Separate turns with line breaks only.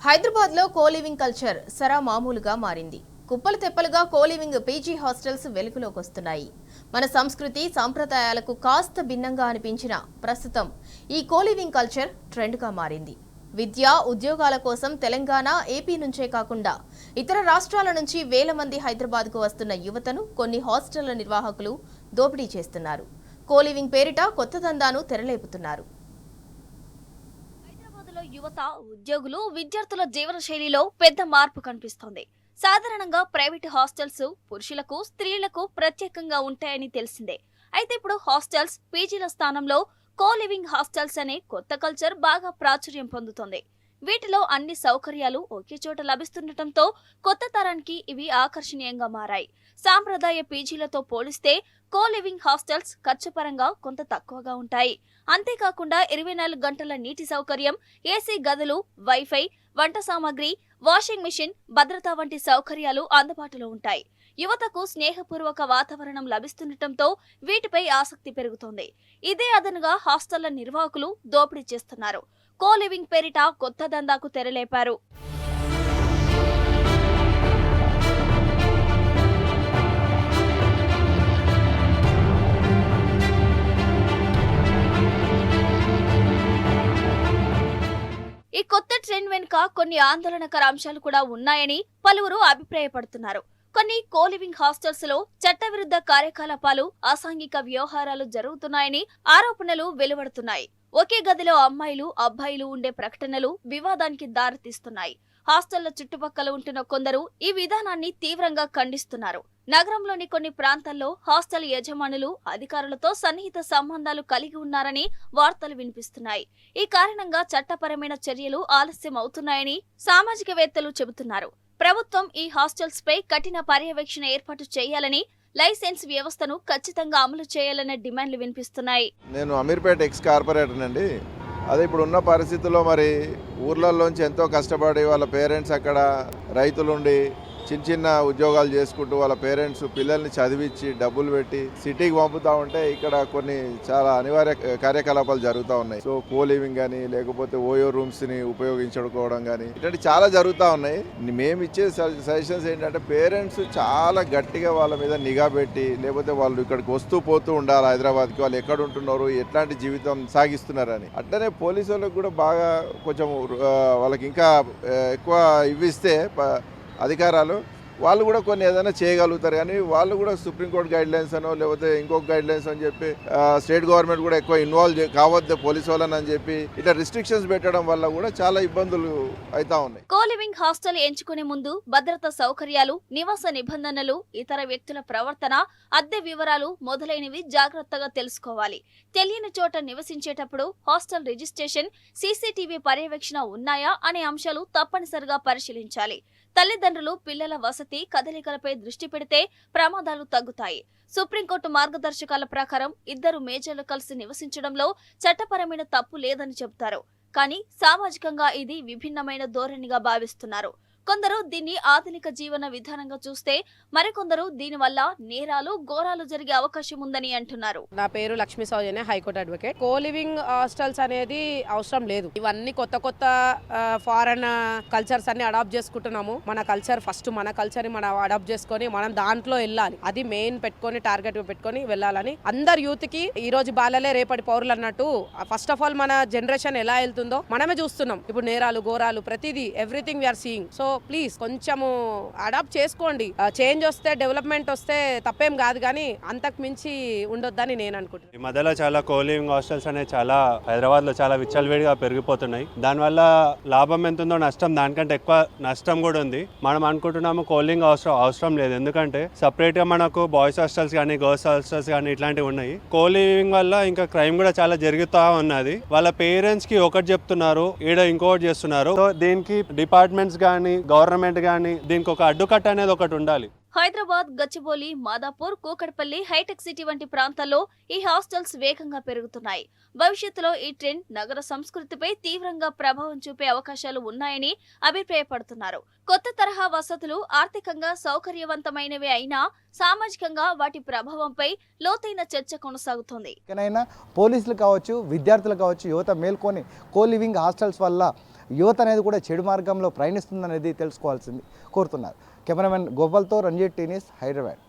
హైదరాబాద్ లో coliving culture సరా మామూలుగా మారింది. కుప్పలు తెప్పలుగా కోలివింగ్ పీజీ హాస్టల్స్ వెలుగులోకి వస్తున్నాయి. మన సంస్కృతి సాంప్రదాయాలకు కాస్త భిన్నంగా అనిపించిన ప్రస్తుతం ఈ కోలివింగ్ కల్చర్ ట్రెండ్ గా మారింది. విద్య ఉద్యోగాల కోసం తెలంగాణ, ఏపీ నుంచే కాకుండా ఇతర రాష్ట్రాల నుంచి వేల మంది హైదరాబాద్ కు వస్తున్న యువతను కొన్ని హాస్టళ్ల నిర్వాహకులు దోపిడీ చేస్తున్నారు. కోలివింగ్ పేరిట కొత్త దందాను తెరలేపుతున్నారు.
యువత, ఉద్యోగులు, విద్యార్థుల జీవన శైలిలో పెద్ద మార్పు కనిపిస్తోంది. సాధారణంగా ప్రైవేట్ హాస్టల్స్ పురుషులకు, స్త్రీలకు ప్రత్యేకంగా ఉంటాయని తెలిసిందే. అయితే ఇప్పుడు హాస్టల్స్, పీజీల స్థానంలో కోలివింగ్ హాస్టల్స్ అనే కొత్త కల్చర్ బాగా ప్రాచుర్యం పొందుతోంది. వీటిలో అన్ని సౌకర్యాలు ఒకే చోట లభిస్తుండటంతో కొత్త తరానికి ఇవి ఆకర్షణీయంగా మారాయి. సాంప్రదాయ పీజీలతో పోలిస్తే కోలివింగ్ హాస్టల్స్ ఖర్చు పరంగా కొంత తక్కువగా ఉంటాయి. అంతేకాకుండా 24 గంటల నీటి సౌకర్యం, ఏసీ గదులు, వైఫై, వంట సామాగ్రి, వాషింగ్ మిషన్, భద్రత వంటి సౌకర్యాలు అందుబాటులో ఉంటాయి. యువతకు స్నేహపూర్వక వాతావరణం లభిస్తుండటంతో వీటిపై ఆసక్తి పెరుగుతోంది. ఇదే అదనుగా హాస్టళ్ల నిర్వాహకులు దోపిడీ చేస్తున్నారు. కోలివింగ్ పేరిట కొత్త దందాకు తెరలేపారు. ఈ కొత్త ట్రెండ్ వెనుక కొన్ని ఆందోళనకర అంశాలు కూడా ఉన్నాయని పలువురు అభిప్రాయపడుతున్నారు. కొన్ని కోలివింగ్ హాస్టల్స్ లో చట్టవిరుద్ధ కార్యకలాపాలు, అసాంఘిక వ్యవహారాలు జరుగుతున్నాయని ఆరోపణలు వెలువడుతున్నాయి. ఒకే గదిలో అమ్మాయిలు, అబ్బాయిలు ఉండే ప్రకటనలు వివాదానికి దారితీస్తున్నాయి. హాస్టళ్ల చుట్టుపక్కల ఉంటున్న కొందరు ఈ విధానాన్ని తీవ్రంగా ఖండిస్తున్నారు. నగరంలోని కొన్ని ప్రాంతాల్లో హాస్టల్ యజమానులు అధికారులతో సన్నిహిత సంబంధాలు కలిగి ఉన్నారని వార్తలు వినిపిస్తున్నాయి. ఈ కారణంగా చట్టపరమైన చర్యలు ఆలస్యం అవుతున్నాయని సామాజికవేత్తలు చెబుతున్నారు. ప్రభుత్వం ఈ హాస్టల్స్ పై కఠిన పర్యవేక్షణ ఏర్పాటు చేయాలని, లైసెన్స్ వ్యవస్థను ఖచ్చితంగా అమలు చేయాలనే డిమాండ్లు వినిపిస్తున్నాయి.
నేను అమీర్పేట ఎక్స్ కార్పొరేటర్ అండి. అదే ఇప్పుడు ఉన్న పరిస్థితుల్లో మరి ఊర్లలోంచి ఎంతో కష్టపడి వాళ్ళ పేరెంట్స్ అక్కడ రైతులుండి చిన్న చిన్న ఉద్యోగాలు చేసుకుంటూ వాళ్ళ పేరెంట్స్ పిల్లల్ని చదివించి డబ్బులు పెట్టి సిటీకి పంపుతూ ఉంటే ఇక్కడ కొన్ని చాలా అనివార్య కార్యకలాపాలు జరుగుతూ ఉన్నాయి. సో కోలివింగ్ కానీ లేకపోతే ఓయో రూమ్స్ని ఉపయోగించుకోవడం కానీ ఇట్లాంటి చాలా జరుగుతూ ఉన్నాయి. మేము ఇచ్చే సజెషన్స్ ఏంటంటే పేరెంట్స్ చాలా గట్టిగా వాళ్ళ మీద నిఘా పెట్టి, లేకపోతే వాళ్ళు ఇక్కడికి వస్తూ పోతూ ఉండాలి హైదరాబాద్కి, వాళ్ళు ఎక్కడ ఉంటున్నారు, ఎట్లాంటి జీవితం సాగిస్తున్నారని. అట్లనే పోలీసు వాళ్ళకి కూడా బాగా కొంచెం వాళ్ళకి ఇంకా ఎక్కువ ఇవ్విస్తే అధికారాలు, వాళ్ళు కూడా కొన్ని ఏదైనా చేయగలుగుతారు. కానీ వాళ్ళు కూడా సుప్రీంకోర్టు గైడ్ లైన్స్ అనో లేకపోతే ఇంకొక గైడ్ లైన్స్ అని చెప్పి స్టేట్ గవర్నమెంట్ కూడా ఎక్కువ ఇన్వాల్వ్ కావద్దు పోలీసు వాళ్ళని అని చెప్పి ఇట్లా రిస్ట్రిక్షన్స్ పెట్టడం వల్ల కూడా చాలా ఇబ్బందులు అవుతా ఉన్నాయి.
కోలివింగ్ హాస్టల్ ఎంచుకునే ముందు భద్రతా సౌకర్యాలు, నివాస నిబంధనలు, ఇతర వ్యక్తుల ప్రవర్తన, అద్దె వివరాలు మొదలైనవి జాగ్రత్తగా తెలుసుకోవాలి. తెలియని చోట నివసించేటప్పుడు హాస్టల్ రిజిస్ట్రేషన్, సీసీటీవీ పర్యవేక్షణ ఉన్నాయా అనే అంశాలు తప్పనిసరిగా పరిశీలించాలి. తల్లిదండ్రులు పిల్లల వసతి, కదలికలపై దృష్టి పెడితే ప్రమాదాలు తగ్గుతాయి. సుప్రీంకోర్టు మార్గదర్శకాల ప్రకారం ఇద్దరు మేజర్లు కలిసి నివసించడంలో చట్టపరమైన తప్పు లేదని చెబుతారు. కానీ సామాజికంగా ఇది విభిన్నమైన ధోరణిగా భావిస్తున్నారు. కొందరు దీన్ని ఆధునిక జీవన విధానంగా చూస్తే, మరికొందరు దీనివల్ల నేరాలు, ఘోరాలు జరిగే అవకాశం ఉందని అంటున్నారు.
నా పేరు లక్ష్మీ సౌజన్య, హైకోర్టు అడ్వకేట్. కోలివింగ్ హాస్టల్స్ అనేది అవసరం లేదు. ఇవన్నీ కొత్త కొత్త ఫారెన్ కల్చర్స్ అన్ని అడాప్ట్ చేసుకుంటున్నాము. మన కల్చర్ ఫస్ట్, మన కల్చర్ ని మనం అడాప్ట్ చేసుకొని మనం దాంట్లో వెళ్ళాలి. అది మెయిన్ పెట్టుకొని, టార్గెట్ పెట్టుకొని వెళ్ళాలని అందరు యూత్ కి, ఈ రోజు బాలలే రేపటి పౌరులు అన్నట్టు ఫస్ట్ ఆఫ్ ఆల్ మన జనరేషన్ ఎలా వెళ్తుందో మనమే చూస్తున్నాం. ఇప్పుడు నేరాలు, ఘోరాలు, ప్రతిదీ everything we are seeing. So please కొంచెము అడాప్ట్ చేసుకోండి. చేంజ్ వస్తే, డెవలప్మెంట్ వస్తే తప్పేం కాదు, కానీ అంతకు మించి ఉండొద్దని నేను అనుకుంటున్నాను.
ఈ మధ్యలో చాలా కోలివింగ్ హాస్టల్స్ అనేవి చాలా హైదరాబాద్ లో చాలా విచ్చలవిడిగా పెరిగిపోతున్నాయి. దానివల్ల లాభం ఎంత ఉందో నష్టం దానికంటే ఎక్కువ నష్టం కూడా ఉంది. మనం అనుకుంటున్నాము కోలివింగ్ అవసరం లేదు, ఎందుకంటే సపరేట్ గా మనకు బాయ్స్ హాస్టల్స్ కానీ గర్ల్స్ హాస్టల్స్ కానీ ఇట్లాంటివి ఉన్నాయి. కోలివింగ్ వల్ల ఇంకా క్రైమ్ కూడా చాలా జరుగుతూ ఉన్నది. వాళ్ళ పేరెంట్స్ కి ఒకటి చెప్తున్నారు, ఈడ ఇంకోటి చేస్తున్నారు. సో దీనికి డిపార్ట్మెంట్స్ కానీ గవర్నమెంట్ గానీ దీనికి ఒక అడ్డుకట్ట అనేది ఒకటి ఉండాలి.
హైదరాబాద్, గచ్చిబౌలి, మాదాపూర్, కూకట్పల్లి, హైటెక్ సిటీ వంటి ప్రాంతాల్లో ఈ హాస్టల్స్ వేగంగా పెరుగుతున్నాయి. భవిష్యత్తులో ఈ ట్రెండ్ నగర సంస్కృతిపై తీవ్రంగా ప్రభావం చూపే అవకాశాలు ఉన్నాయని అభిప్రాయపడుతున్నారు. కొత్త తరహా వసతులు ఆర్థికంగా సౌకర్యవంతమైనవే అయినా సామాజికంగా వాటి ప్రభావంపై లోతైన చర్చ కొనసాగుతోంది.
పోలీసులు కావచ్చు, విద్యార్థులు కావచ్చు, యువత మేల్కొని కోలివింగ్ హాస్టల్స్ వల్ల యువత అనేది కూడా చెడు మార్గంలో ప్రయాణిస్తుందనేది తెలుసుకోవాల్సింది కోరుతున్నారు. కెమెరామెన్ గోపాల్తో రంజిత్ టీనిస్, హైదరాబాద్.